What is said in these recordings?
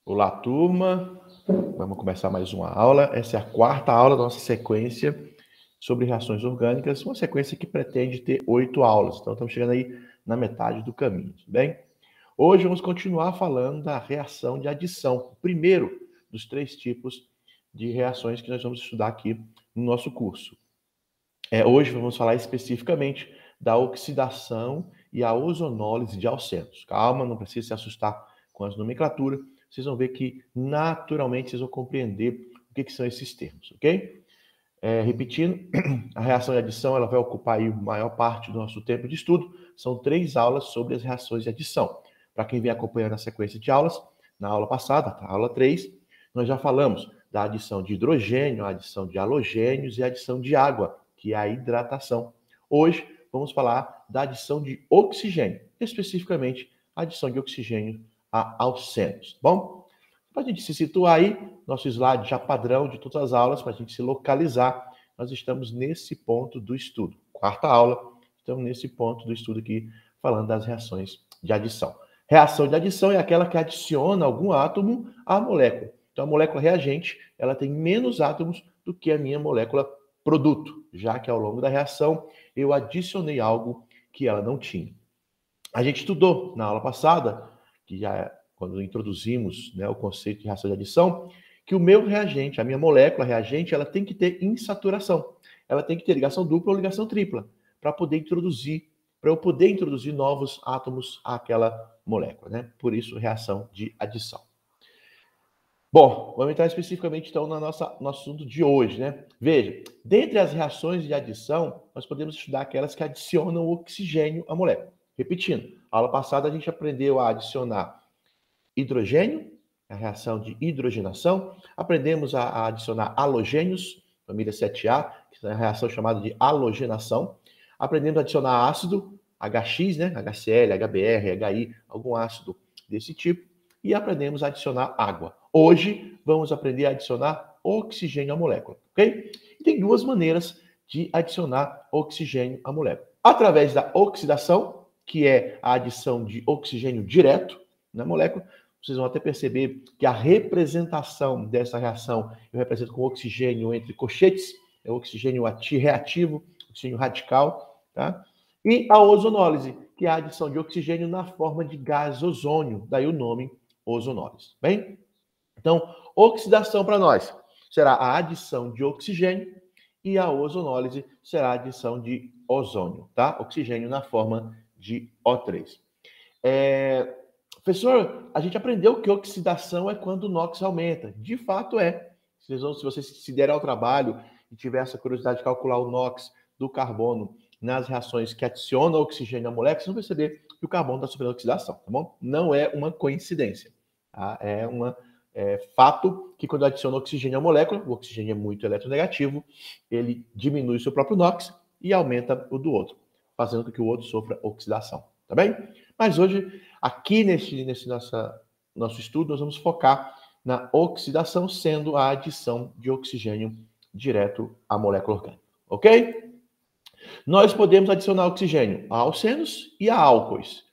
Olá, turma. Vamos começar mais uma aula. Essa é a quarta aula da nossa sequência sobre reações orgânicas, uma sequência que pretende ter 8 aulas. Então, estamos chegando aí na metade do caminho, tudo bem? Hoje vamos continuar falando da reação de adição, o primeiro dos 3 tipos de reações que nós vamos estudar aqui no nosso curso. Hoje vamos falar especificamente da oxidação e a ozonólise de alcenos. Calma, não precisa se assustar com as nomenclaturas. Vocês vão ver que, naturalmente, vocês vão compreender o que são esses termos, ok? Repetindo, a reação de adição ela vai ocupar aí a maior parte do nosso tempo de estudo. São 3 aulas sobre as reações de adição. Para quem vem acompanhando a sequência de aulas, na aula passada, a aula 3, nós já falamos da adição de hidrogênio, a adição de halogênios e a adição de água, que é a hidratação. Hoje, vamos falar da adição de oxigênio, especificamente a adição de oxigênio a alcenos, tá bom? Para a gente se situar aí, nosso slide já padrão de todas as aulas, para a gente se localizar, nós estamos nesse ponto do estudo. Quarta aula, estamos nesse ponto do estudo aqui, falando das reações de adição. Reação de adição é aquela que adiciona algum átomo à molécula. Então, a molécula reagente, ela tem menos átomos do que a minha molécula produto, já que ao longo da reação eu adicionei algo que ela não tinha. A gente estudou na aula passada, que já quando introduzimos, né, o conceito de reação de adição, que o meu reagente, a minha molécula reagente, ela tem que ter insaturação. Ela tem que ter ligação dupla ou ligação tripla, para eu poder introduzir novos átomos àquela molécula, né? Por isso, reação de adição. Bom, vamos entrar especificamente então no assunto de hoje, né? Veja, dentre as reações de adição, nós podemos estudar aquelas que adicionam oxigênio à molécula. Repetindo, a aula passada a gente aprendeu a adicionar hidrogênio, a reação de hidrogenação. Aprendemos a adicionar halogênios, família 7A, que é a reação chamada de halogenação. Aprendemos a adicionar ácido, HX, né? HCl, HBr, HI, algum ácido desse tipo. E aprendemos a adicionar água. Hoje, vamos aprender a adicionar oxigênio à molécula, ok? E tem 2 maneiras de adicionar oxigênio à molécula. Através da oxidação, que é a adição de oxigênio direto na molécula. Vocês vão até perceber que a representação dessa reação eu represento com oxigênio entre colchetes, é oxigênio reativo, oxigênio radical, tá? E a ozonólise, que é a adição de oxigênio na forma de gás ozônio, daí o nome ozonólise, bem? Então, oxidação para nós será a adição de oxigênio e a ozonólise será a adição de ozônio, tá? Oxigênio na forma de O3. Professor, a gente aprendeu que oxidação é quando o NOx aumenta. De fato é. Se vocês se derem ao trabalho e tiver essa curiosidade de calcular o NOx do carbono nas reações que adicionam oxigênio à molécula, vocês vão perceber que o carbono está sofrendo oxidação, tá bom? Não é uma coincidência. Tá? É fato que quando adiciona oxigênio à molécula, o oxigênio é muito eletronegativo, ele diminui o seu próprio NOx e aumenta o do outro, fazendo com que o outro sofra oxidação, tá bem? Mas hoje, aqui nesse nosso estudo, nós vamos focar na oxidação, sendo a adição de oxigênio direto à molécula orgânica, ok? Nós podemos adicionar oxigênio a alcenos e a álcoois.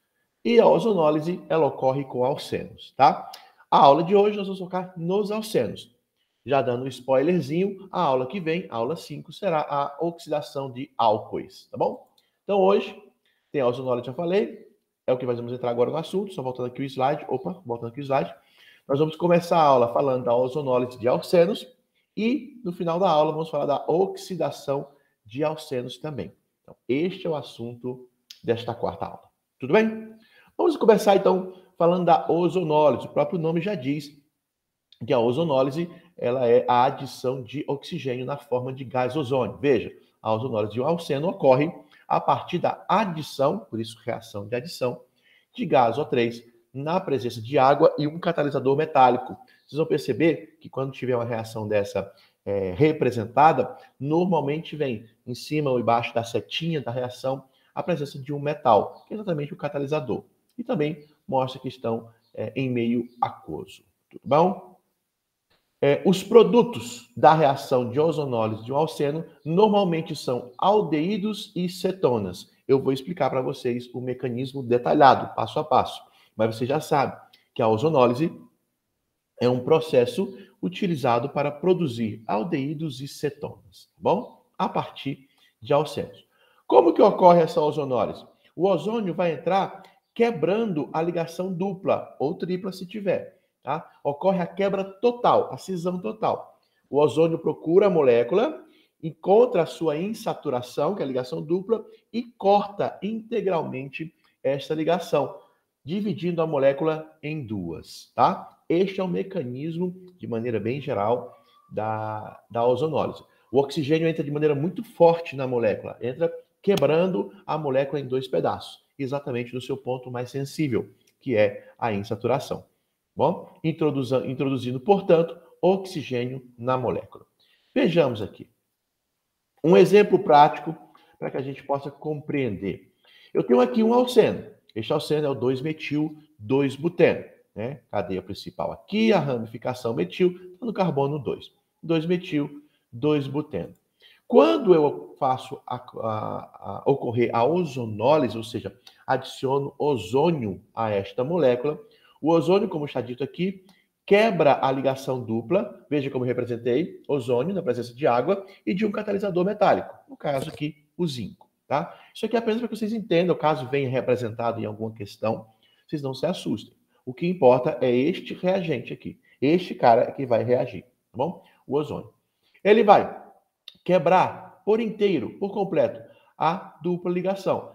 E a ozonólise, ela ocorre com alcenos, tá? A aula de hoje nós vamos focar nos alcenos. Já dando um spoilerzinho, a aula que vem, a aula 5, será a oxidação de álcoois, tá bom? Então hoje, tem a ozonólise, já falei, é o que nós vamos entrar agora no assunto, só voltando aqui o slide. Opa, voltando aqui o slide. Nós vamos começar a aula falando da ozonólise de alcenos e, no final da aula, vamos falar da oxidação de alcenos também. Então, este é o assunto desta quarta aula. Tudo bem? Vamos começar, então, falando da ozonólise. O próprio nome já diz que a ozonólise ela é a adição de oxigênio na forma de gás ozônio. Veja, a ozonólise de um alceno ocorre a partir da adição, por isso reação de adição, de gás O3 na presença de água e um catalisador metálico. Vocês vão perceber que quando tiver uma reação dessa representada, normalmente vem em cima ou embaixo da setinha da reação a presença de um metal, que é exatamente o catalisador. E também mostra que estão em meio aquoso. Tudo bom? Os produtos da reação de ozonólise de um alceno normalmente são aldeídos e cetonas. Eu vou explicar para vocês o mecanismo detalhado, passo a passo. Mas você já sabe que a ozonólise é um processo utilizado para produzir aldeídos e cetonas, tá bom? A partir de alcenos. Como que ocorre essa ozonólise? O ozônio vai entrar quebrando a ligação dupla ou tripla se tiver, tá? Ocorre a quebra total, a cisão total. O ozônio procura a molécula, encontra a sua insaturação, que é a ligação dupla, e corta integralmente esta ligação, dividindo a molécula em duas, tá? Este é o mecanismo, de maneira bem geral, da ozonólise. O oxigênio entra de maneira muito forte na molécula, entra quebrando a molécula em dois pedaços, exatamente no seu ponto mais sensível, que é a insaturação. Bom, introduzindo, portanto, oxigênio na molécula. Vejamos aqui. Um exemplo prático para que a gente possa compreender. Eu tenho aqui um alceno. Este alceno é o 2-metil-2-buteno, né? Cadeia principal aqui, a ramificação metil, está no carbono 2. 2-metil-2-buteno. Quando eu faço ocorrer a ozonólise, ou seja, adiciono ozônio a esta molécula, o ozônio, como está dito aqui, quebra a ligação dupla, veja como eu representei, ozônio na presença de água e de um catalisador metálico, no caso aqui, o zinco, tá? Isso aqui é apenas para que vocês entendam, caso venha representado em alguma questão, vocês não se assustem. O que importa é este reagente aqui, este cara que vai reagir, tá bom? O ozônio. Ele vai quebrar por inteiro, por completo, a dupla ligação,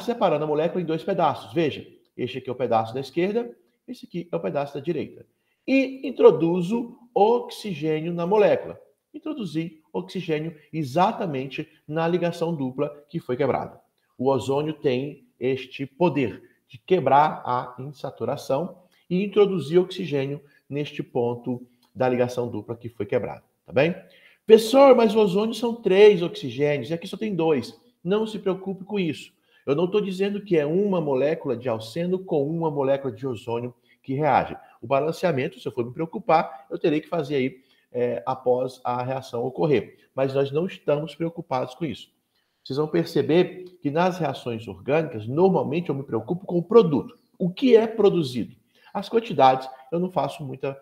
separando a molécula em dois pedaços. Veja, este aqui é o pedaço da esquerda, esse aqui é o pedaço da direita. E introduzo oxigênio na molécula. Introduzi oxigênio exatamente na ligação dupla que foi quebrada. O ozônio tem este poder de quebrar a insaturação e introduzir oxigênio neste ponto da ligação dupla que foi quebrada, tá bem? Professor, mas o ozônio são 3 oxigênios e aqui só tem 2. Não se preocupe com isso. Eu não estou dizendo que é uma molécula de alceno com uma molécula de ozônio que reage. O balanceamento, se eu for me preocupar, eu terei que fazer aí após a reação ocorrer. Mas nós não estamos preocupados com isso. Vocês vão perceber que nas reações orgânicas, normalmente eu me preocupo com o produto. O que é produzido? As quantidades, eu não faço muita...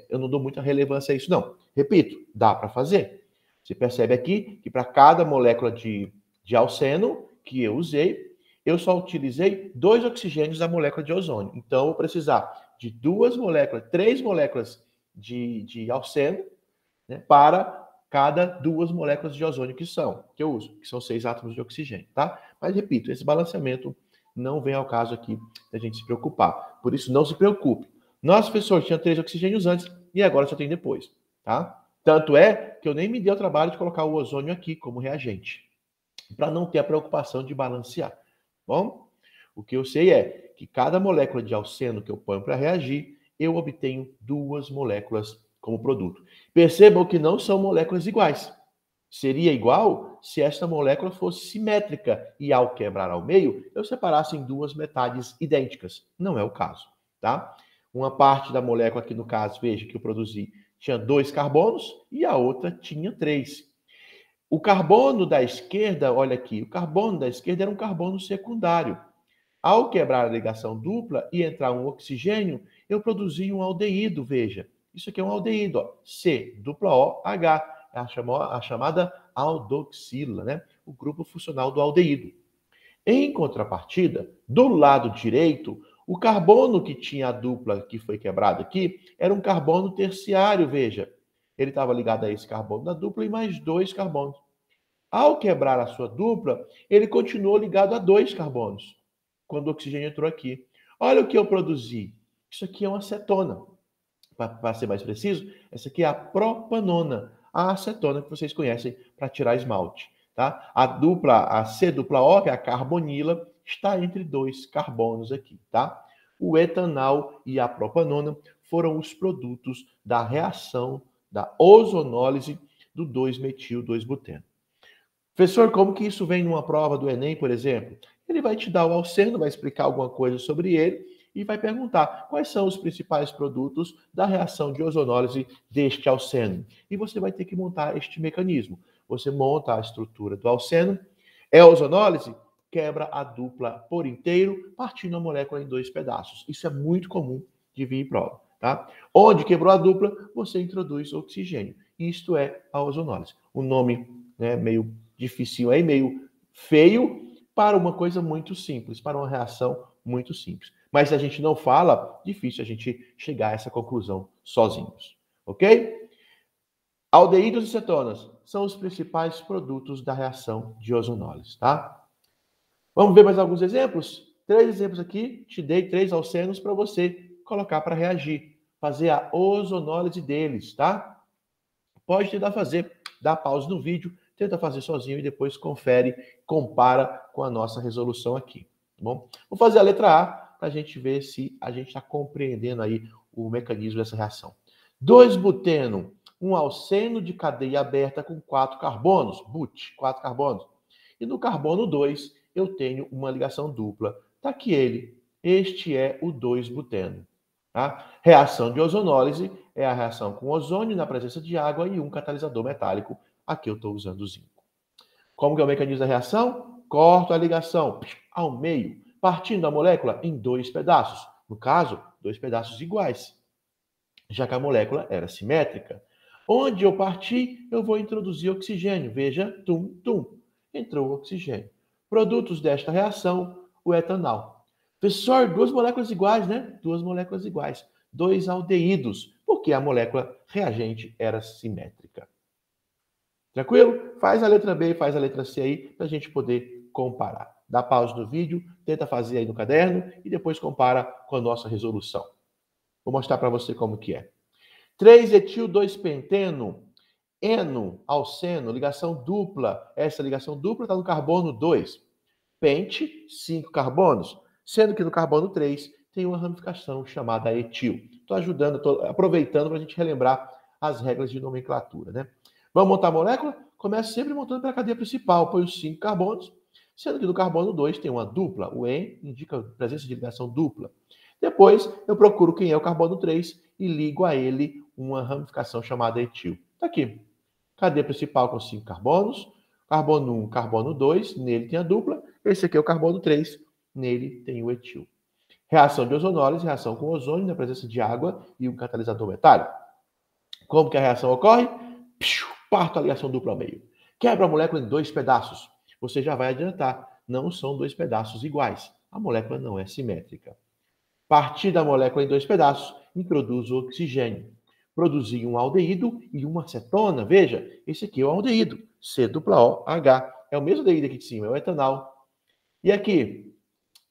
eu não dou muita relevância a isso, não. Repito, dá para fazer. Você percebe aqui que para cada molécula de alceno que eu usei, eu só utilizei 2 oxigênios da molécula de ozônio. Então, eu vou precisar de 2 moléculas, 3 moléculas de alceno, né, para cada 2 moléculas de ozônio que eu uso, que são 6 átomos de oxigênio, tá? Mas, repito, esse balanceamento não vem ao caso aqui da gente se preocupar. Por isso, não se preocupe. Nosso professor tinha 3 oxigênios antes e agora só tem depois, tá? Tanto é que eu nem me dei o trabalho de colocar o ozônio aqui como reagente, para não ter a preocupação de balancear. Bom, o que eu sei é que cada molécula de alceno que eu ponho para reagir, eu obtenho 2 moléculas como produto. Percebam que não são moléculas iguais. Seria igual se esta molécula fosse simétrica e, ao quebrar ao meio, eu separasse em 2 metades idênticas. Não é o caso, tá? Uma parte da molécula aqui, no caso, veja que eu produzi, tinha 2 carbonos e a outra tinha 3. O carbono da esquerda, olha aqui, o carbono da esquerda era um carbono secundário. Ao quebrar a ligação dupla e entrar um oxigênio, eu produzi um aldeído, veja. Isso aqui é um aldeído, ó, C-O-H, é a chamada aldoxila, né? O grupo funcional do aldeído. Em contrapartida, do lado direito, o carbono que tinha a dupla que foi quebrado aqui era um carbono terciário, veja. Ele estava ligado a esse carbono da dupla e mais 2 carbonos. Ao quebrar a sua dupla, ele continuou ligado a 2 carbonos, quando o oxigênio entrou aqui. Olha o que eu produzi. Isso aqui é uma acetona. Para ser mais preciso, essa aqui é a propanona, a acetona que vocês conhecem para tirar esmalte. Tá? A dupla, a C-O, que é a carbonila, está entre 2 carbonos aqui. Tá? O etanol e a propanona foram os produtos da reação da ozonólise do 2-metil-2-buteno. Professor, como que isso vem numa prova do Enem, por exemplo? Ele vai te dar o alceno, vai explicar alguma coisa sobre ele e vai perguntar quais são os principais produtos da reação de ozonólise deste alceno. E você vai ter que montar este mecanismo. Você monta a estrutura do alceno, é ozonólise, quebra a dupla por inteiro, partindo a molécula em 2 pedaços. Isso é muito comum de vir em prova. tá? Onde quebrou a dupla, você introduz oxigênio. Isto é a ozonólise. O nome, né, meio difícil aí, meio feio, para uma coisa muito simples, para uma reação muito simples. Mas se a gente não fala, difícil a gente chegar a essa conclusão sozinhos, ok? Aldeídos e cetonas são os principais produtos da reação de ozonólise, tá? Vamos ver mais alguns exemplos? 3 exemplos aqui, te dei 3 alcenos para você colocar para reagir, fazer a ozonólise deles, tá? Pode tentar fazer, dá pausa no vídeo, tenta fazer sozinho e depois confere, compara com a nossa resolução aqui, tá bom? Vou fazer a letra A para a gente ver se a gente está compreendendo aí o mecanismo dessa reação. 2-buteno, um alceno de cadeia aberta com 4 carbonos, but, 4 carbonos. E no carbono 2, eu tenho uma ligação dupla. Tá aqui ele. Este é o 2-buteno. Tá? Reação de ozonólise é a reação com ozônio na presença de água e um catalisador metálico. Aqui eu estou usando o zinco. Como que é o mecanismo da reação? Corto a ligação ao meio, partindo a molécula em 2 pedaços. No caso, 2 pedaços iguais, já que a molécula era simétrica. Onde eu parti, eu vou introduzir oxigênio. Veja, tum, tum, entrou o oxigênio. Produtos desta reação, o etanol. Professor, 2 moléculas iguais, né? 2 moléculas iguais. 2 aldeídos, porque a molécula reagente era simétrica. Tranquilo? Faz a letra B e faz a letra C aí, para a gente poder comparar. Dá pausa no vídeo, tenta fazer aí no caderno e depois compara com a nossa resolução. Vou mostrar para você como que é. 3-etil-2-penteno, eno, alceno, ligação dupla. Essa ligação dupla está no carbono 2. Pente, 5 carbonos, sendo que no carbono 3 tem uma ramificação chamada etil. Estou ajudando, estou aproveitando para a gente relembrar as regras de nomenclatura, né? Vamos montar a molécula? Começa sempre montando pela cadeia principal. Põe os 5 carbonos, sendo que no carbono 2 tem uma dupla. O en indica a presença de ligação dupla. Depois, eu procuro quem é o carbono 3 e ligo a ele uma ramificação chamada etil. Está aqui. Cadeia principal com 5 carbonos. Carbono 1, carbono 2, nele tem a dupla. Esse aqui é o carbono 3, nele tem o etil. Reação de ozonólise, reação com ozônio na presença de água e um catalisador metálico. Como que a reação ocorre? Parto a ligação dupla ao meio. Quebra a molécula em 2 pedaços. Você já vai adiantar, não são 2 pedaços iguais. A molécula não é simétrica. Partir da molécula em 2 pedaços, introduzo o oxigênio. Produzi um aldeído e uma acetona. Veja, esse aqui é o aldeído, C-O-H. É o mesmo aldeído aqui de cima, é o etanol. E aqui,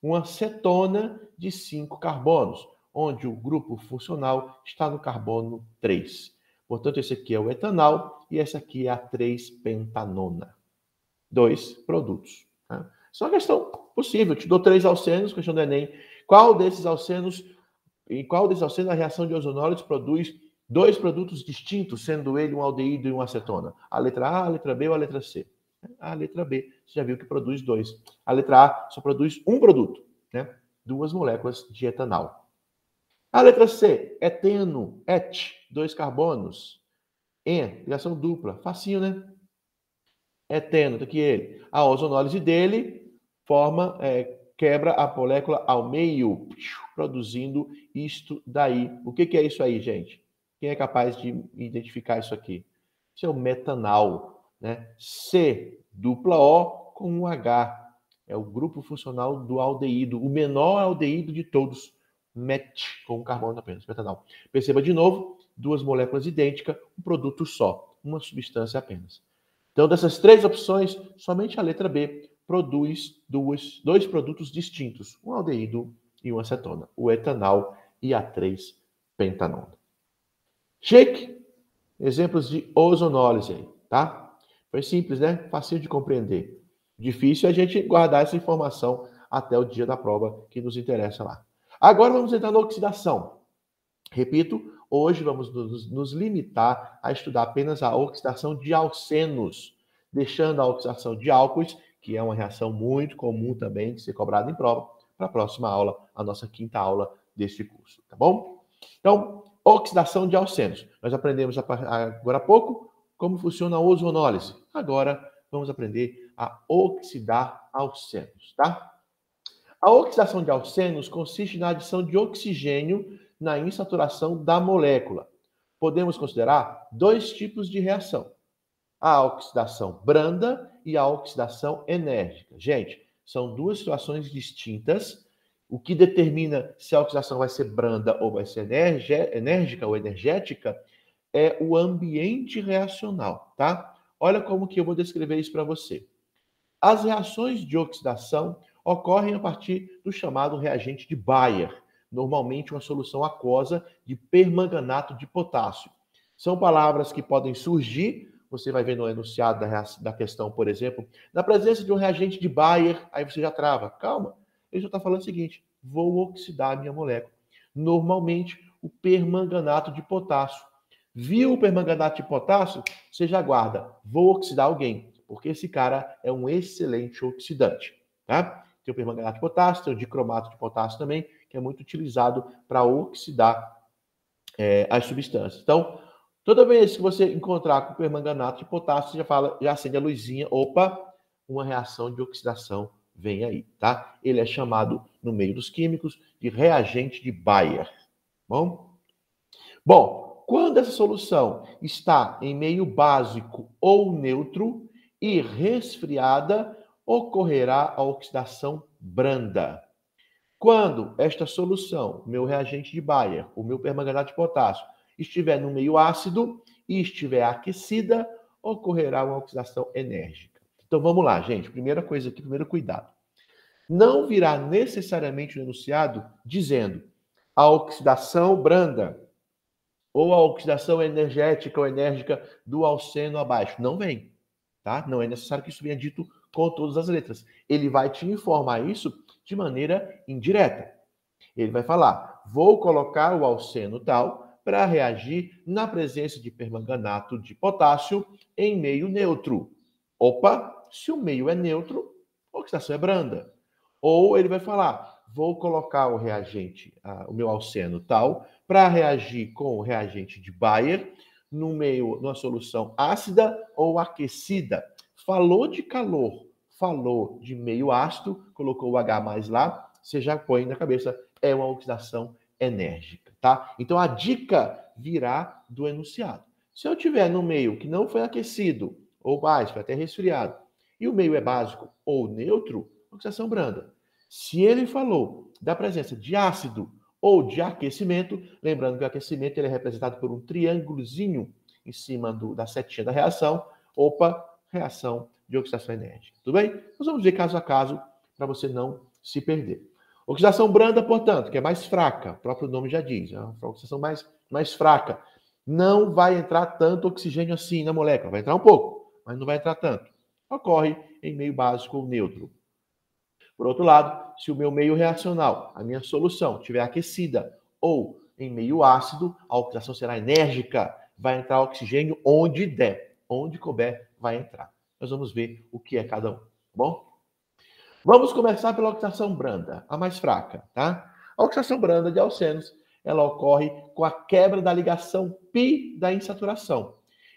uma cetona de 5 carbonos, onde o grupo funcional está no carbono 3. Portanto, esse aqui é o etanol e essa aqui é a 3-pentanona. 2 produtos. Tá? Isso é uma questão possível. Eu te dou 3 alcenos, questão do Enem. Em qual desses alcenos a reação de ozonólise produz 2 produtos distintos, sendo ele um aldeído e uma acetona? A letra A, a letra B ou a letra C? A letra B, você já viu que produz 2. A letra A só produz um produto, né? 2 moléculas de etanol. A letra C, eteno, 2 carbonos. Ligação dupla, facinho, né? Eteno, tá aqui ele. A ozonólise dele quebra a molécula ao meio, produzindo isto daí. O que é isso aí, gente? Quem é capaz de identificar isso aqui? Isso é o metanal, né? C, dupla O com um H. É o grupo funcional do aldeído, o menor aldeído de todos. Met, com um carbono apenas, metanal. Perceba de novo, 2 moléculas idênticas, um produto só, uma substância apenas. Então, dessas 3 opções, somente a letra B produz 2 produtos distintos, um aldeído e uma acetona, o etanol e a 3-pentanona. Cheque, exemplos de ozonólise aí, tá? Foi simples, né? Fácil de compreender. Difícil é a gente guardar essa informação até o dia da prova que nos interessa lá. Agora vamos entrar na oxidação. Repito, hoje vamos nos limitar a estudar apenas a oxidação de alcenos, deixando a oxidação de álcoois, que é uma reação muito comum também de ser cobrada em prova, para a próxima aula, a nossa 5ª aula deste curso, tá bom? Então, oxidação de alcenos. Nós aprendemos agora há pouco como funciona a ozonólise. Agora vamos aprender a oxidar alcenos, tá? A oxidação de alcenos consiste na adição de oxigênio na insaturação da molécula. Podemos considerar dois tipos de reação: a oxidação branda e a oxidação enérgica. Gente, são duas situações distintas. O que determina se a oxidação vai ser branda ou vai ser enérgica ou energética é o ambiente reacional, tá? Olha como que eu vou descrever isso para você. As reações de oxidação ocorrem a partir do chamado reagente de Bayer, normalmente uma solução aquosa de permanganato de potássio. São palavras que podem surgir, você vai ver no enunciado da questão, por exemplo, na presença de um reagente de Bayer, aí você já trava. Calma, ele já está falando o seguinte: vou oxidar a minha molécula. Normalmente, o permanganato de potássio. Viu o permanganato de potássio? Você já guarda, vou oxidar alguém, porque esse cara é um excelente oxidante, tá? Tem o permanganato de potássio, tem o dicromato de potássio também, que é muito utilizado para oxidar as substâncias. Então, toda vez que você encontrar com permanganato de potássio, você já acende a luzinha, opa, uma reação de oxidação vem aí, tá? Ele é chamado, no meio dos químicos, de reagente de Bayer. Bom, quando essa solução está em meio básico ou neutro e resfriada, ocorrerá a oxidação branda. Quando esta solução, meu reagente de Bayer, o meu permanganato de potássio, estiver no meio ácido e estiver aquecida, ocorrerá uma oxidação enérgica. Então vamos lá, gente. Primeira coisa aqui, primeiro cuidado. Não virá necessariamente no enunciado dizendo a oxidação branda ou a oxidação energética ou enérgica do alceno abaixo. Não vem, tá? Não é necessário que isso venha dito com todas as letras. Ele vai te informar isso de maneira indireta. Ele vai falar, vou colocar o alceno tal para reagir na presença de permanganato de potássio em meio neutro. Opa, se o meio é neutro, a oxidação é branda. Ou ele vai falar, vou colocar o reagente, o meu alceno tal, para reagir com o reagente de Bayer numa solução ácida ou aquecida. Falou de calor, falou de meio ácido, colocou o H mais lá, você já põe na cabeça, é uma oxidação enérgica, tá? Então a dica virá do enunciado. Se eu tiver no meio que não foi aquecido ou baixo, foi até resfriado, e o meio é básico ou neutro, oxidação branda. Se ele falou da presença de ácido ou de aquecimento, lembrando que o aquecimento ele é representado por um triângulozinho em cima da setinha da reação, opa, reação de oxidação enérgica. Tudo bem? Nós vamos ver caso a caso para você não se perder. Oxidação branda, portanto, que é mais fraca, o próprio nome já diz, é uma oxidação mais fraca. Não vai entrar tanto oxigênio assim na molécula, vai entrar um pouco, mas não vai entrar tanto. Ocorre em meio básico ou neutro. Por outro lado, se o meu meio reacional, a minha solução, estiver aquecida ou em meio ácido, a oxidação será enérgica, vai entrar oxigênio onde der, onde couber, vai entrar. Nós vamos ver o que é cada um, tá bom? Vamos começar pela oxidação branda, a mais fraca, tá? A oxidação branda de alcenos, ela ocorre com a quebra da ligação π da insaturação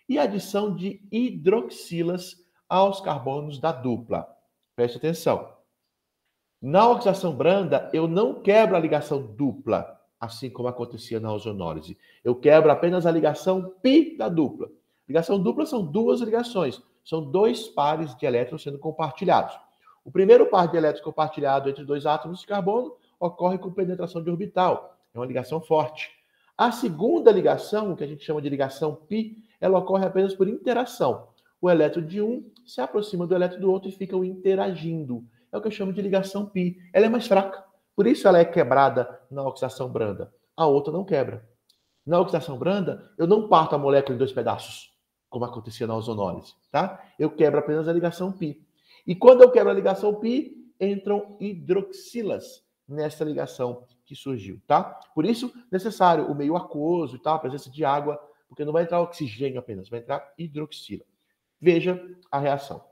e a adição de hidroxilas aos carbonos da dupla. Preste atenção. Na oxidação branda, eu não quebro a ligação dupla, assim como acontecia na ozonólise. Eu quebro apenas a ligação π da dupla. Ligação dupla são duas ligações, são dois pares de elétrons sendo compartilhados. O primeiro par de elétrons compartilhado entre dois átomos de carbono ocorre com penetração de orbital. É uma ligação forte. A segunda ligação, que a gente chama de ligação π, ela ocorre apenas por interação. O elétron de um se aproxima do elétron do outro e ficam interagindo. É o que eu chamo de ligação π. Ela é mais fraca. Por isso ela é quebrada na oxidação branda. A outra não quebra. Na oxidação branda, eu não parto a molécula em dois pedaços, como acontecia na ozonólise, tá? Eu quebro apenas a ligação π. E quando eu quebro a ligação π, entram hidroxilas nessa ligação que surgiu, tá? Por isso, necessário o meio aquoso e tal, a presença de água, porque não vai entrar oxigênio apenas, vai entrar hidroxila. Veja a reação.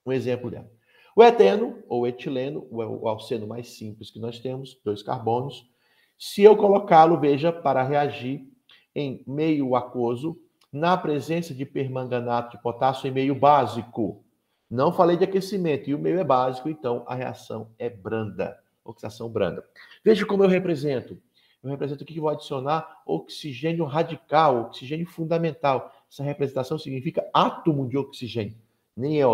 Um exemplo dela. O eteno, ou etileno, o alceno mais simples que nós temos, dois carbonos, se eu colocá-lo, veja, para reagir em meio aquoso, na presença de permanganato de potássio em meio básico. Não falei de aquecimento, e o meio é básico, então a reação é branda, oxidação branda. Veja como eu represento. eu represento aqui que vou adicionar oxigênio radical, oxigênio fundamental. Essa representação significa átomo de oxigênio. Nem é,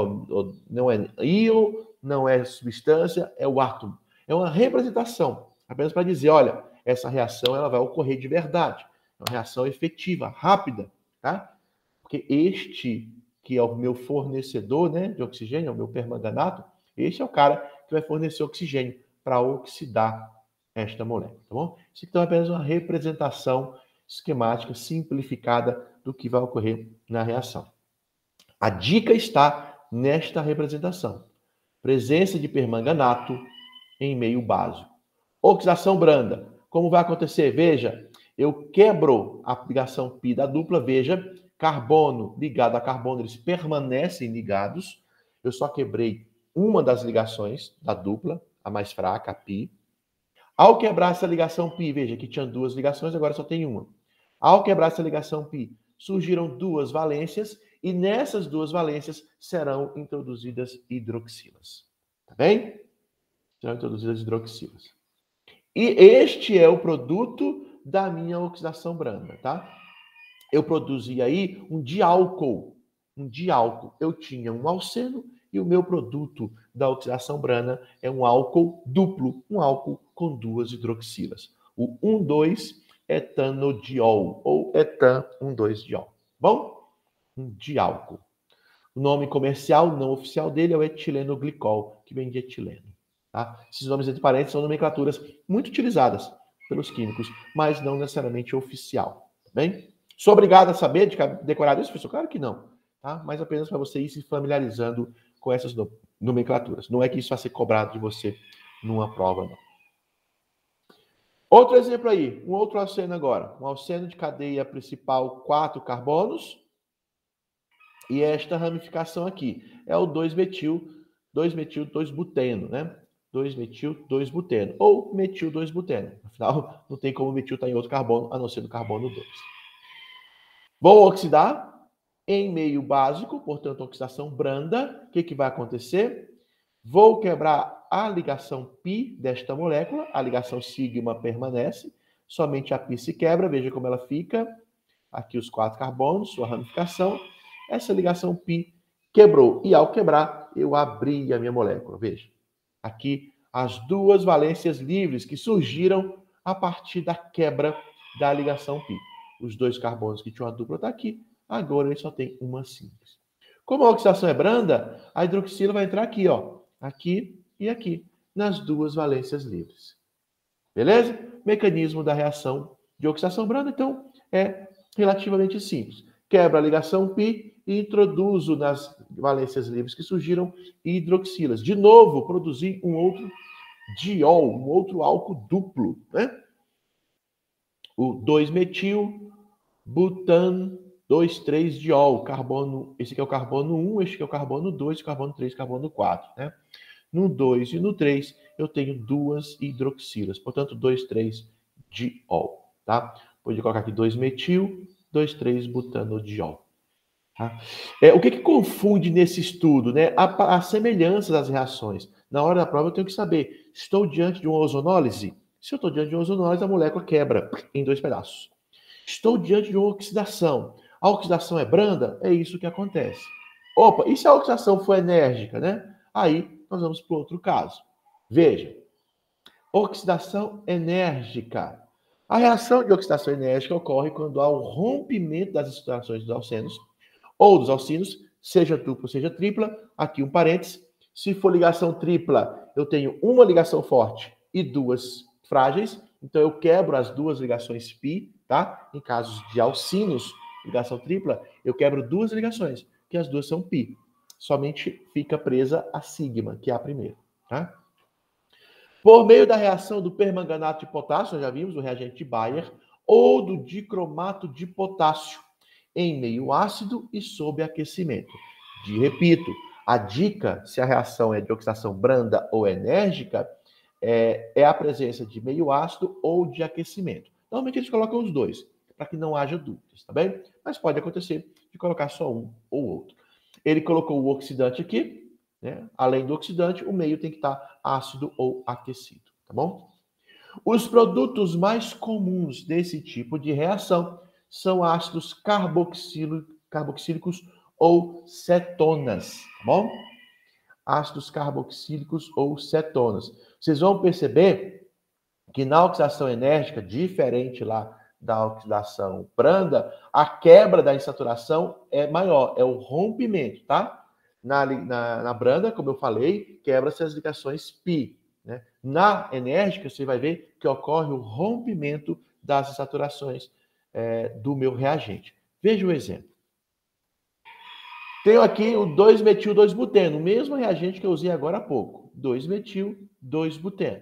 não é íon, não é substância, é o átomo. É uma representação, apenas para dizer, olha, essa reação ela vai ocorrer de verdade. É uma reação efetiva, rápida, tá? Porque este que é o meu fornecedor, né, de oxigênio, é o meu permanganato, este é o cara que vai fornecer oxigênio para oxidar esta molécula, tá bom? Isso aqui é apenas uma representação esquemática simplificada do que vai ocorrer na reação. A dica está nesta representação. Presença de permanganato em meio básico. Oxidação branda. Como vai acontecer? Veja, eu quebro a ligação π da dupla, veja, carbono ligado a carbono, eles permanecem ligados. Eu só quebrei uma das ligações da dupla, a mais fraca, a π. Ao quebrar essa ligação π, veja que tinha duas ligações, agora só tem uma. Ao quebrar essa ligação π, surgiram duas valências e nessas duas valências serão introduzidas hidroxilas. Tá bem? Serão introduzidas hidroxilas. E este é o produto da minha oxidação branda, tá? Eu produzi aí um diálcool. Um diálcool. Eu tinha um alceno e o meu produto da oxidação branda é um álcool duplo, um álcool com duas hidroxilas. O 1,2-etanodiol ou etan-1,2-diol. Bom? Um diálcool. O nome comercial não oficial dele é o etilenoglicol, que vem de etileno. Tá? Esses nomes entre parênteses são nomenclaturas muito utilizadas pelos químicos, mas não necessariamente oficial. Tá bem? Sou obrigado a saber de decorar isso, professor? Claro que não. Tá? Mas apenas para você ir se familiarizando com essas nomenclaturas. Não é que isso vai ser cobrado de você numa prova, não. Outro exemplo aí, um outro alceno agora. Um alceno de cadeia principal, 4 carbonos. E esta ramificação aqui é o 2-metil-2-buteno, né? 2-metil-2-buteno, ou metil-2-buteno. Afinal, não tem como o metil estar em outro carbono, a não ser no carbono 2. Vou oxidar em meio básico, portanto, oxidação branda. O que vai acontecer? Vou quebrar a ligação π desta molécula, a ligação sigma permanece, somente a π se quebra, veja como ela fica. Aqui os 4 carbonos, sua ramificação. Essa ligação π quebrou. E ao quebrar, eu abri a minha molécula. Veja. Aqui as duas valências livres que surgiram a partir da quebra da ligação π. Os 2 carbonos que tinham a dupla estão aqui. Agora ele só tem uma simples. Como a oxidação é branda, a hidroxila vai entrar aqui, ó. Aqui e aqui. Nas duas valências livres. Beleza? Mecanismo da reação de oxidação branda, então, é relativamente simples. Quebra a ligação π e introduzo nas valências livres que surgiram hidroxilas. De novo, produzi um outro diol, um outro álcool duplo, né? O 2-metil-butan 2,3-diol, carbono, esse aqui é o carbono 1, esse aqui é o carbono 2, carbono 3, carbono 4, né? No 2 e no 3, eu tenho duas hidroxilas, portanto, 2,3-diol, tá? Pode colocar aqui 2-metil, 2,3-butanodiol. Tá? O que confunde nesse estudo, né? A semelhança das reações. Na hora da prova, eu tenho que saber, estou diante de uma ozonólise? Se eu estou diante de uma ozonólise, a molécula quebra em 2 pedaços. Estou diante de uma oxidação. A oxidação é branda? É isso que acontece. Opa, e se a oxidação for enérgica, né? Aí nós vamos para outro caso. Veja, oxidação enérgica. A reação de oxidação enérgica ocorre quando há o rompimento das estruturações dos alcenos ou dos alcinos, seja dupla, seja tripla. Aqui um parênteses. Se for ligação tripla, eu tenho uma ligação forte e duas frágeis. Então eu quebro as duas ligações π, tá? Em casos de alcinos, ligação tripla, eu quebro duas ligações, que as duas são π. Somente fica presa a sigma, que é a primeira, tá? Por meio da reação do permanganato de potássio, já vimos o reagente de Bayer, ou do dicromato de potássio, em meio ácido e sob aquecimento. Repito, a dica, se a reação é de oxidação branda ou enérgica, é a presença de meio ácido ou de aquecimento. Normalmente eles colocam os dois, para que não haja dúvidas, tá bem? Mas pode acontecer de colocar só um ou outro. Ele colocou o oxidante aqui, né? Além do oxidante, o meio tem que estar ácido ou aquecido, tá bom? Os produtos mais comuns desse tipo de reação são ácidos carboxílicos ou cetonas, tá bom? Ácidos carboxílicos ou cetonas. Vocês vão perceber que na oxidação enérgica, diferente lá da oxidação branda, a quebra da insaturação é maior, é o rompimento, tá? Na branda, como eu falei, quebra-se as ligações π. Né? Na enérgica, você vai ver que ocorre o rompimento das insaturações do meu reagente. Veja o exemplo. Tenho aqui o 2-metil-2-buteno, o mesmo reagente que eu usei agora há pouco. 2-metil-2-buteno.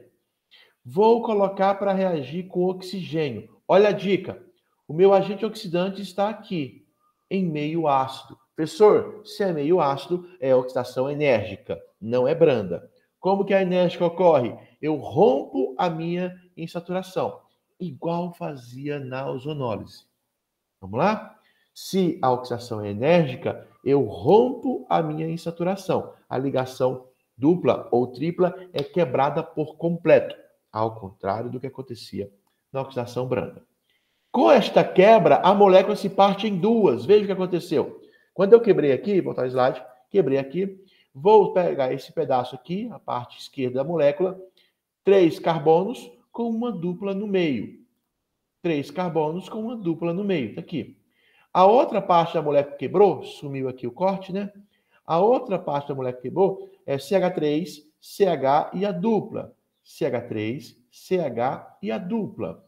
Vou colocar para reagir com oxigênio. Olha a dica. O meu agente oxidante está aqui, em meio ácido. Professor, se é meio ácido, é oxidação enérgica, não é branda. Como que a enérgica ocorre? Eu rompo a minha insaturação, igual fazia na ozonólise. Vamos lá? Se a oxidação é enérgica, eu rompo a minha insaturação. A ligação dupla ou tripla é quebrada por completo, ao contrário do que acontecia na oxidação branda. Com esta quebra, a molécula se parte em duas. Veja o que aconteceu. Quando eu quebrei aqui, vou voltar ao slide, quebrei aqui, vou pegar esse pedaço aqui, a parte esquerda da molécula, 3 carbonos com uma dupla no meio. 3 carbonos com uma dupla no meio, tá aqui. A outra parte da molécula quebrou, sumiu aqui o corte, né? A outra parte da molécula quebrou é CH3, CH e a dupla. CH3, CH e a dupla.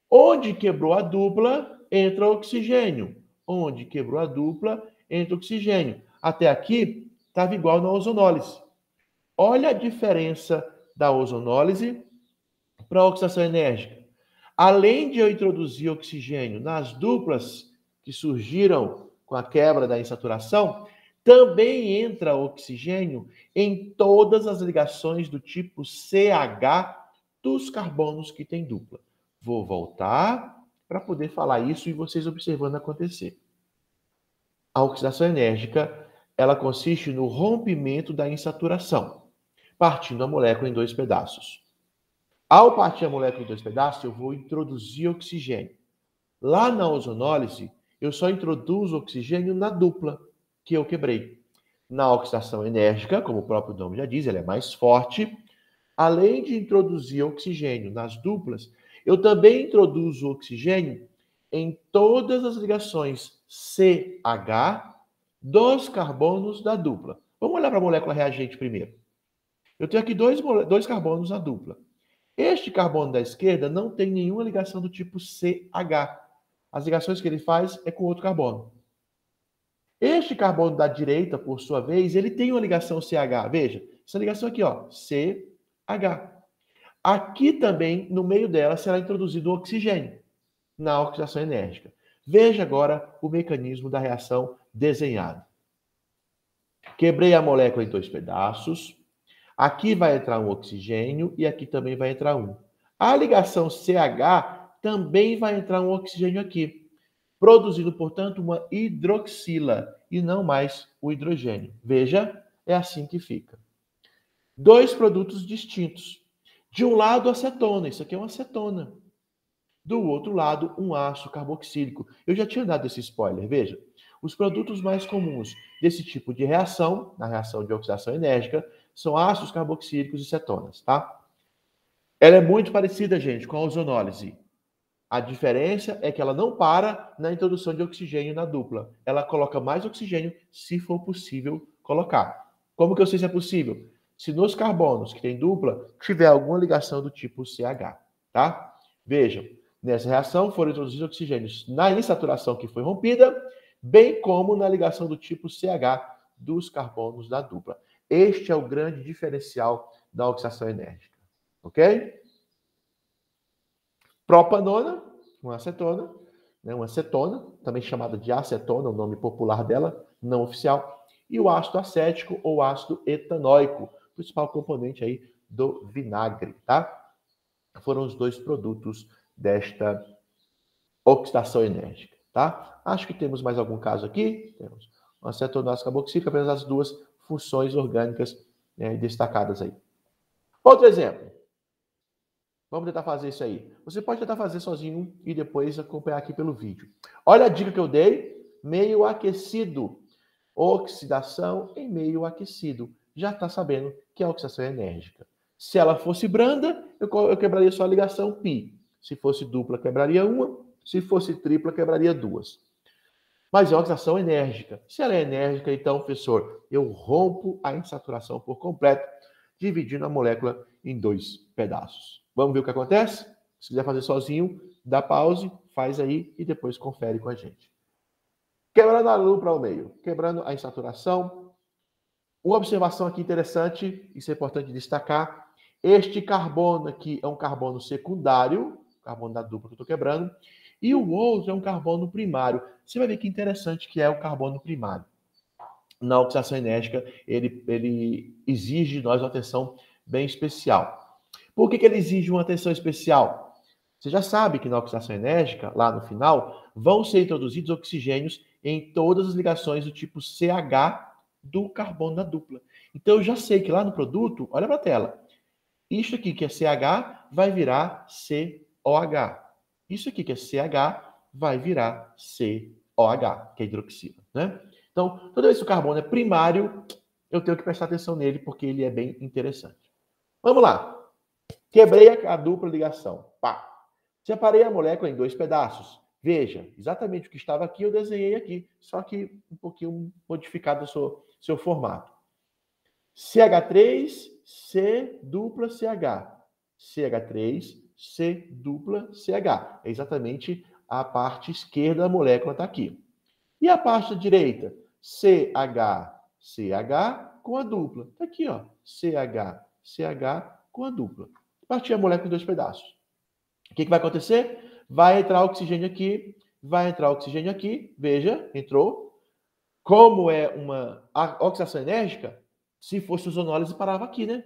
Onde quebrou a dupla, entra oxigênio. Onde quebrou a dupla, entra oxigênio. Até aqui, estava igual na ozonólise. Olha a diferença da ozonólise para a oxidação enérgica. Além de eu introduzir oxigênio nas duplas que surgiram com a quebra da insaturação, também entra oxigênio em todas as ligações do tipo CH dos carbonos que tem dupla. Vou voltar para poder falar isso e vocês observando acontecer. A oxidação enérgica, ela consiste no rompimento da insaturação, partindo a molécula em 2 pedaços. Ao partir a molécula em 2 pedaços, eu vou introduzir oxigênio. Lá na ozonólise, eu só introduzo oxigênio na dupla que eu quebrei. Na oxidação enérgica, como o próprio nome já diz, ela é mais forte. Além de introduzir oxigênio nas duplas, eu também introduzo oxigênio em todas as ligações CH dos carbonos da dupla. Vamos olhar para a molécula reagente primeiro. Eu tenho aqui dois carbonos na dupla. Este carbono da esquerda não tem nenhuma ligação do tipo CH. As ligações que ele faz é com outro carbono. Este carbono da direita, por sua vez, ele tem uma ligação CH. Veja, essa ligação aqui, ó, CH. Aqui também, no meio dela, será introduzido o oxigênio na oxidação enérgica. Veja agora o mecanismo da reação desenhado. Quebrei a molécula em 2 pedaços. Aqui vai entrar um oxigênio e aqui também vai entrar um. A ligação CH também vai entrar um oxigênio aqui, produzindo, portanto, uma hidroxila e não mais o hidrogênio. Veja, é assim que fica. 2 produtos distintos. De um lado, acetona. Isso aqui é uma acetona. Do outro lado, um ácido carboxílico. Eu já tinha dado esse spoiler. Veja, os produtos mais comuns desse tipo de reação, na reação de oxidação enérgica, são ácidos carboxílicos e cetonas, tá? Ela é muito parecida, gente, com a ozonólise. A diferença é que ela não para na introdução de oxigênio na dupla. Ela coloca mais oxigênio se for possível colocar. Como que eu sei se é possível? Se nos carbonos que tem dupla tiver alguma ligação do tipo CH, tá? Vejam, nessa reação foram introduzidos oxigênios na insaturação que foi rompida, bem como na ligação do tipo CH dos carbonos da dupla. Este é o grande diferencial da oxidação enérgica, ok? Propanona, uma acetona, né, uma acetona, também chamada de acetona, o nome popular dela, não oficial, e o ácido acético ou ácido etanóico, principal componente aí do vinagre, tá? Foram os 2 produtos desta oxidação enérgica, tá? Acho que temos mais algum caso aqui. Temos uma acetonáceo carboxílica, apenas as 2 funções orgânicas destacadas aí. Outro exemplo. Vamos tentar fazer isso aí. Você pode tentar fazer sozinho e depois acompanhar aqui pelo vídeo. Olha a dica que eu dei. Meio aquecido. Oxidação em meio aquecido. Já está sabendo que a oxidação é enérgica. Se ela fosse branda, eu quebraria só a ligação π. Se fosse dupla, quebraria uma. Se fosse tripla, quebraria duas. Mas é uma oxidação enérgica. Se ela é enérgica, então, professor, eu rompo a insaturação por completo, dividindo a molécula em 2 pedaços. Vamos ver o que acontece? Se quiser fazer sozinho, dá pause, faz aí e depois confere com a gente. Quebrando a luz para o meio, quebrando a insaturação. Uma observação aqui interessante, isso é importante destacar. Este carbono aqui é um carbono secundário, carbono da dupla que eu estou quebrando, e o outro é um carbono primário. Você vai ver que interessante que é o carbono primário. Na oxidação enérgica, ele exige de nós uma atenção bem especial. Por que ele exige uma atenção especial? Você já sabe que na oxidação enérgica, lá no final, vão ser introduzidos oxigênios em todas as ligações do tipo CH do carbono da dupla. Então, eu já sei que lá no produto, olha para a tela, isso aqui que é CH vai virar COH. Isso aqui que é CH vai virar COH, que é hidroxila, né? Então, toda vez que o carbono é primário, eu tenho que prestar atenção nele, porque ele é bem interessante. Vamos lá. Quebrei a dupla ligação. Pá. Separei a molécula em 2 pedaços. Veja, exatamente o que estava aqui eu desenhei aqui, só que um pouquinho modificado o seu formato. CH3, C dupla CH. CH3, C dupla CH. É exatamente a parte esquerda da molécula está aqui. E a parte direita? CH, CH com a dupla. Está aqui, ó. CH, CH com a dupla. Parti a molécula em 2 pedaços. O que vai acontecer? Vai entrar oxigênio aqui, vai entrar oxigênio aqui. Veja, entrou. Como é uma oxidação enérgica, se fosse ozonólise, parava aqui, né?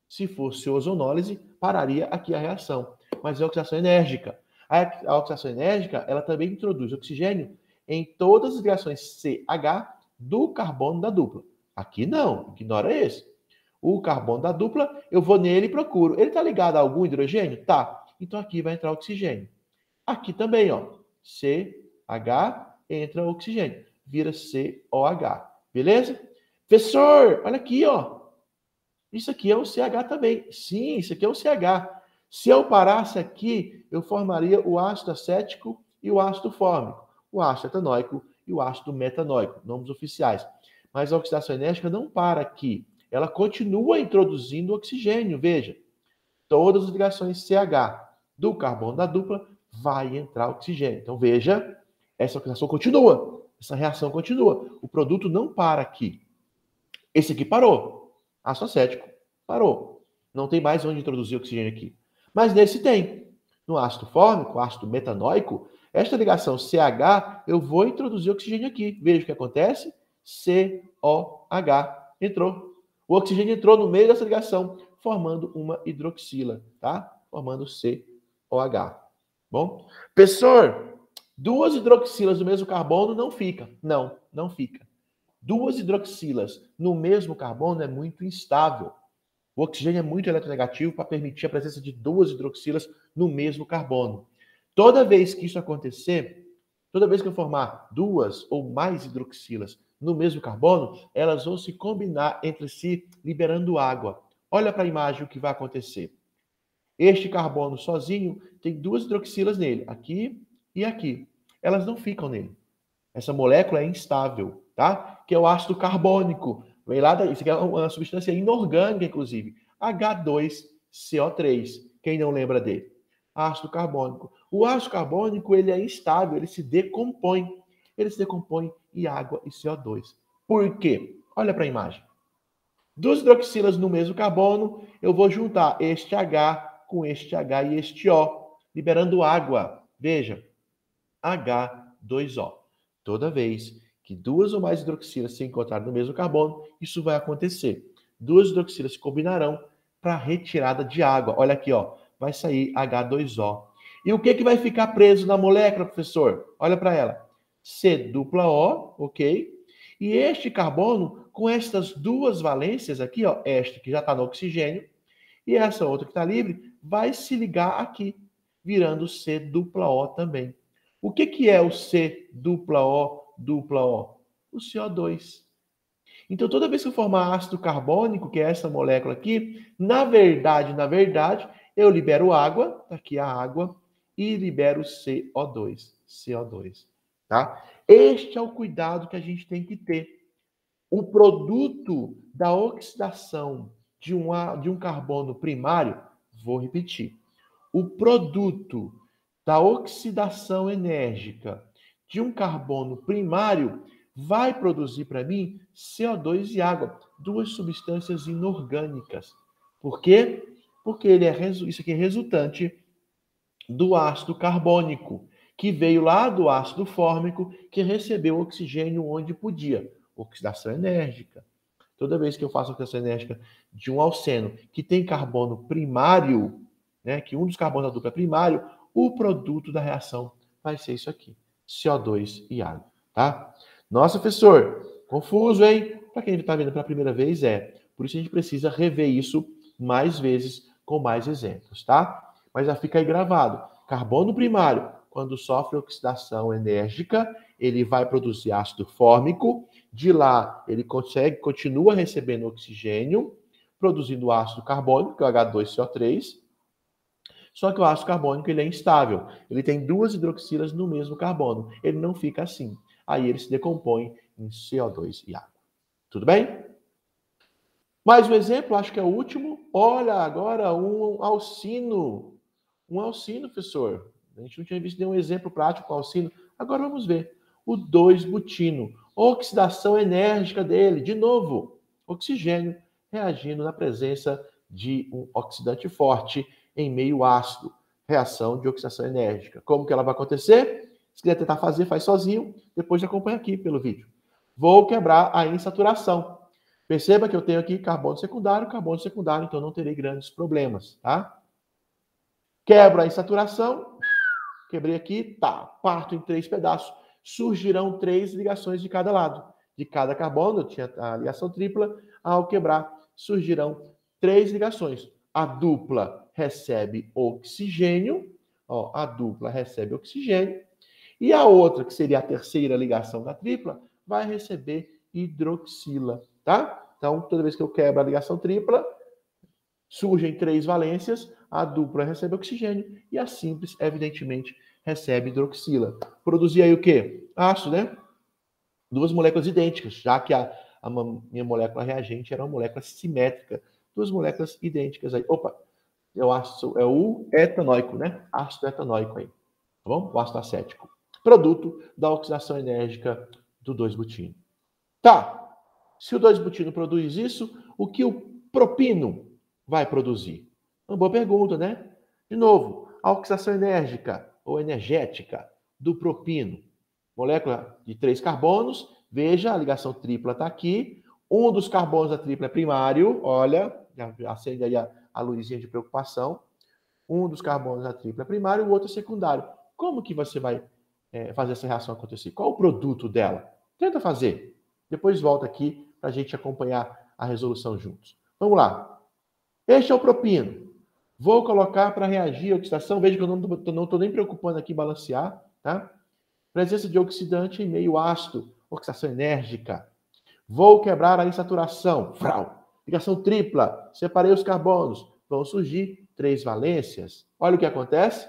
Se fosse ozonólise, pararia aqui a reação. Mas é oxidação enérgica. A oxidação enérgica, ela também introduz oxigênio em todas as ligações CH do carbono da dupla. Aqui não, ignora esse. O carbono da dupla, eu vou nele e procuro. Ele está ligado a algum hidrogênio? Tá. Então aqui vai entrar oxigênio. Aqui também, ó. CH entra oxigênio. Vira COH. Beleza? Professor, olha aqui, ó. Isso aqui é um CH também. Sim, isso aqui é um CH. Se eu parasse aqui, eu formaria o ácido acético e o ácido fórmico. O ácido etanóico e o ácido metanóico, nomes oficiais. Mas a oxidação enérgica não para aqui. Ela continua introduzindo oxigênio. Veja, todas as ligações CH do carbono da dupla vai entrar oxigênio. Então, veja, essa oxidação continua. Essa reação continua. O produto não para aqui. Esse aqui parou. Ácido acético. Parou. Não tem mais onde introduzir oxigênio aqui. Mas nesse tem. No ácido fórmico, ácido metanóico, esta ligação CH, eu vou introduzir oxigênio aqui. Veja o que acontece. COH entrou. O oxigênio entrou no meio dessa ligação, formando uma hidroxila, tá? Formando COH. Bom? Professor, 2 hidroxilas do mesmo carbono não fica. Não, não fica. 2 hidroxilas no mesmo carbono é muito instável. O oxigênio é muito eletronegativo para permitir a presença de 2 hidroxilas no mesmo carbono. Toda vez que isso acontecer, toda vez que eu formar 2 ou mais hidroxilas no mesmo carbono, elas vão se combinar entre si, liberando água. Olha para a imagem o que vai acontecer. Este carbono sozinho tem 2 hidroxilas nele, aqui e aqui. Elas não ficam nele. Essa molécula é instável, tá? Que é o ácido carbônico. Vem lá daí, isso aqui é uma substância inorgânica, inclusive. H2CO3. Quem não lembra dele? Ácido carbônico. O ácido carbônico, ele é instável, ele se decompõe. Ele se decompõe em água e CO2. Por quê? Olha para a imagem. 2 hidroxilas no mesmo carbono, eu vou juntar este H com este H e este O, liberando água. Veja, H2O. Toda vez que 2 ou mais hidroxilas se encontrarem no mesmo carbono, isso vai acontecer. 2 hidroxilas se combinarão para retirada de água. Olha aqui, ó, vai sair H2O. E o que vai ficar preso na molécula, professor? Olha para ela. C dupla O, ok? E este carbono, com estas 2 valências aqui, ó, esta que já está no oxigênio, e essa outra que está livre, vai se ligar aqui, virando C dupla O também. O que é o C dupla O dupla O? O CO2. Então, toda vez que eu formar ácido carbônico, que é essa molécula aqui, na verdade, eu libero água, tá aqui a água, e libero CO2. CO2, tá? Este é o cuidado que a gente tem que ter. O produto da oxidação de um carbono primário, vou repetir, o produto da oxidação enérgica de um carbono primário vai produzir para mim CO2 e água, duas substâncias inorgânicas. Por quê? Porque isso aqui é resultante do ácido carbônico, que veio lá do ácido fórmico, que recebeu oxigênio onde podia. Oxidação enérgica. Toda vez que eu faço oxidação enérgica de um alceno que tem carbono primário, né, que um dos carbonos da dupla é primário, o produto da reação vai ser isso aqui, CO2 e água, tá? Nossa, professor, confuso, hein? Para quem está vendo pela primeira vez, por isso a gente precisa rever isso mais vezes com mais exemplos, tá? Mas já fica aí gravado. Carbono primário, quando sofre oxidação enérgica, ele vai produzir ácido fórmico. De lá, ele continua recebendo oxigênio, produzindo ácido carbônico, que é o H2CO3. Só que o ácido carbônico ele é instável. Ele tem duas hidroxilas no mesmo carbono. Ele não fica assim. Aí ele se decompõe em CO2 e água. Tudo bem? Mais um exemplo, acho que é o último. Olha, agora um alcino. Um alcino, professor. A gente não tinha visto nenhum exemplo prático com alcino. Agora vamos ver. O 2-butino. Oxidação enérgica dele. De novo, oxigênio reagindo na presença de um oxidante forte em meio ácido. Reação de oxidação enérgica. Como que ela vai acontecer? Se quiser tentar fazer, faz sozinho. Depois acompanha aqui pelo vídeo. Vou quebrar a insaturação. Perceba que eu tenho aqui carbono secundário, então não terei grandes problemas, tá? Quebro a insaturação, quebrei aqui, tá, parto em 3 pedaços. Surgirão 3 ligações de cada lado. De cada carbono, eu tinha a ligação tripla, ao quebrar, surgirão 3 ligações. A dupla recebe oxigênio, ó, a dupla recebe oxigênio, e a outra, que seria a terceira ligação da tripla, vai receber hidroxila, tá? Então, toda vez que eu quebro a ligação tripla, surgem 3 valências, a dupla recebe oxigênio e a simples, evidentemente, recebe hidroxila. Produzir aí o quê? Ácido, né? 2 moléculas idênticas, já que a minha molécula reagente era uma molécula simétrica. 2 moléculas idênticas aí. Opa, é o etanóico, né? Ácido etanóico aí. Tá bom? O ácido acético. Produto da oxidação enérgica do 2-butino. Tá. Se o 2-butino produz isso, o que o propino vai produzir? Uma boa pergunta, né? De novo, a oxidação enérgica ou energética do propino. Molécula de 3 carbonos. Veja, a ligação tripla está aqui. Um dos carbonos da tripla é primário. Olha, já acende aí a luzinha de preocupação. Um dos carbonos da tripla é primário, o outro é secundário. Como que você vai fazer essa reação acontecer? Qual o produto dela? Tenta fazer. Depois volta aqui para a gente acompanhar a resolução juntos. Vamos lá. Este é o propino. Vou colocar para reagir a oxidação. Veja que eu não estou nem preocupando aqui em balancear, tá? Presença de oxidante em meio ácido, oxidação enérgica. Vou quebrar a insaturação. Frau. Ligação tripla. Separei os carbonos. Vão surgir 3 valências. Olha o que acontece.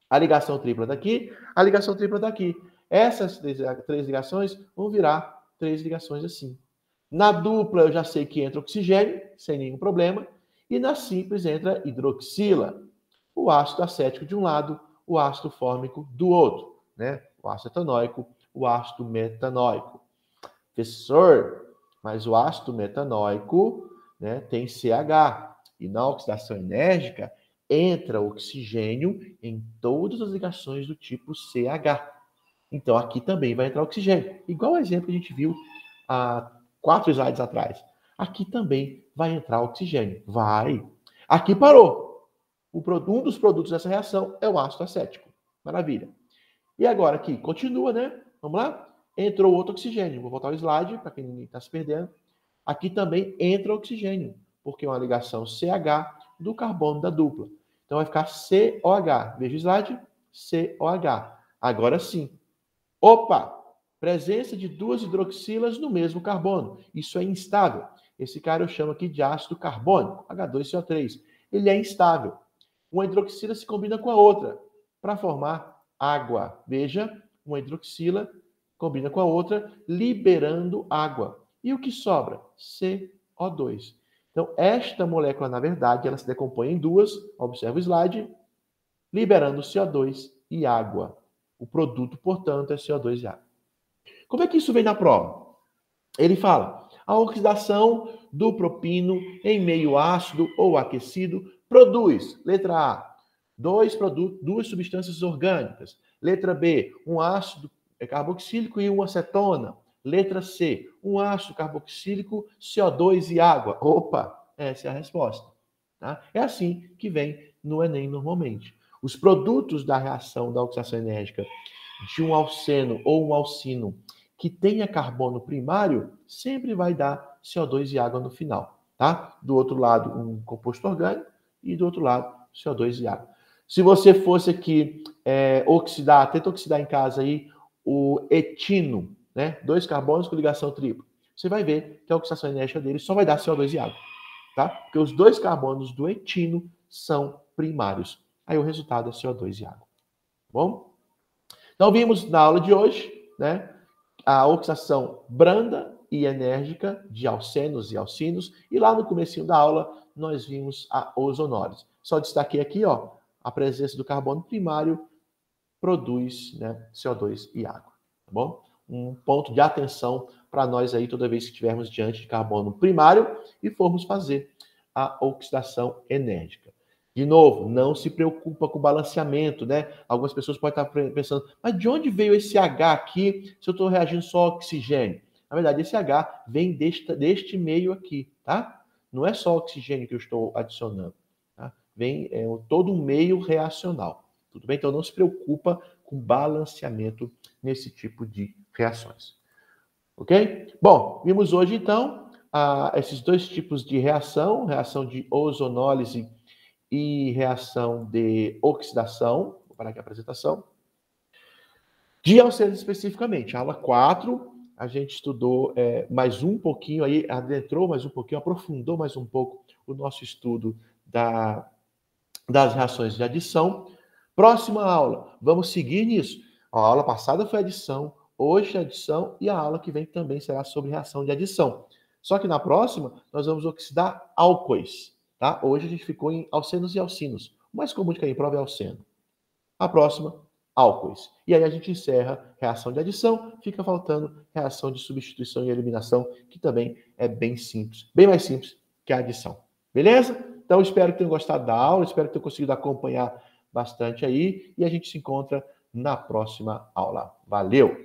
A ligação tripla daqui, a ligação tripla daqui. Essas 3 ligações vão virar 3 ligações assim. Na dupla eu já sei que entra oxigênio, sem nenhum problema. E na simples entra hidroxila. O ácido acético de um lado, o ácido fórmico do outro, né? O ácido etanóico, o ácido metanóico. Professor, mas o ácido metanóico, né, tem CH. E na oxidação enérgica entra oxigênio em todas as ligações do tipo CH. Então aqui também vai entrar oxigênio. Igual o exemplo que a gente viu há 4 slides atrás. Aqui também vai entrar oxigênio. Vai. Aqui parou. Um dos produtos dessa reação é o ácido acético. Maravilha. E agora aqui, continua, né? Vamos lá? Entrou outro oxigênio. Vou voltar ao slide, para quem está se perdendo. Aqui também entra oxigênio, porque é uma ligação CH do carbono da dupla. Então vai ficar COH. Veja o slide, COH. Agora sim. Opa! Presença de duas hidroxilas no mesmo carbono. Isso é instável. Esse cara eu chamo aqui de ácido carbônico, H2CO3. Ele é instável. Uma hidroxila se combina com a outra para formar água. Veja, uma hidroxila combina com a outra, liberando água. E o que sobra? CO2. Então, esta molécula, na verdade, ela se decompõe em duas, observa o slide, liberando CO2 e água. O produto, portanto, é CO2 e água. Como é que isso vem na prova? Ele fala, a oxidação do propino em meio ácido ou aquecido produz, letra A, duas substâncias orgânicas. Letra B, um ácido carboxílico e uma acetona. Letra C, um ácido carboxílico, CO2 e água. Opa, essa é a resposta. Tá? É assim que vem no Enem normalmente. Os produtos da reação da oxidação enérgica de um alceno ou um alcino que tenha carbono primário, sempre vai dar CO2 e água no final, tá? Do outro lado, um composto orgânico e do outro lado, CO2 e água. Se você fosse aqui tenta oxidar em casa aí o etino, né? 2 carbonos com ligação tripla. Você vai ver que a oxidação enérgica dele só vai dar CO2 e água, tá? Porque os 2 carbonos do etino são primários. Aí o resultado é CO2 e água. Tá bom? Então vimos na aula de hoje, né? A oxidação branda e enérgica de alcenos e alcinos. E lá no comecinho da aula, nós vimos a ozonólise. Só destaquei aqui, ó, a presença do carbono primário produz, né, CO2 e água. Tá bom? Um ponto de atenção para nós aí toda vez que estivermos diante de carbono primário e formos fazer a oxidação enérgica. De novo, não se preocupa com o balanceamento, né? Algumas pessoas podem estar pensando, mas de onde veio esse H aqui se eu estou reagindo só ao oxigênio? Na verdade, esse H vem deste meio aqui, tá? Não é só oxigênio que eu estou adicionando, tá? Vem todo um meio reacional, tudo bem? Então não se preocupa com balanceamento nesse tipo de reações, ok? Bom, vimos hoje então esses dois tipos de reação de ozonólise e reação de oxidação. Vou parar aqui a apresentação. De alcenos especificamente, aula 4, a gente estudou mais um pouquinho aí, adentrou mais um pouquinho, aprofundou mais um pouco o nosso estudo das reações de adição. Próxima aula, vamos seguir nisso. A aula passada foi adição, hoje é adição e a aula que vem também será sobre reação de adição. Só que na próxima, nós vamos oxidar álcoois. Tá? Hoje a gente ficou em alcenos e alcinos. O mais comum de cair em prova é alceno. A próxima, álcoois. E aí a gente encerra reação de adição, fica faltando reação de substituição e eliminação, que também é bem simples, bem mais simples que a adição. Beleza? Então espero que tenham gostado da aula, espero que tenham conseguido acompanhar bastante aí e a gente se encontra na próxima aula. Valeu!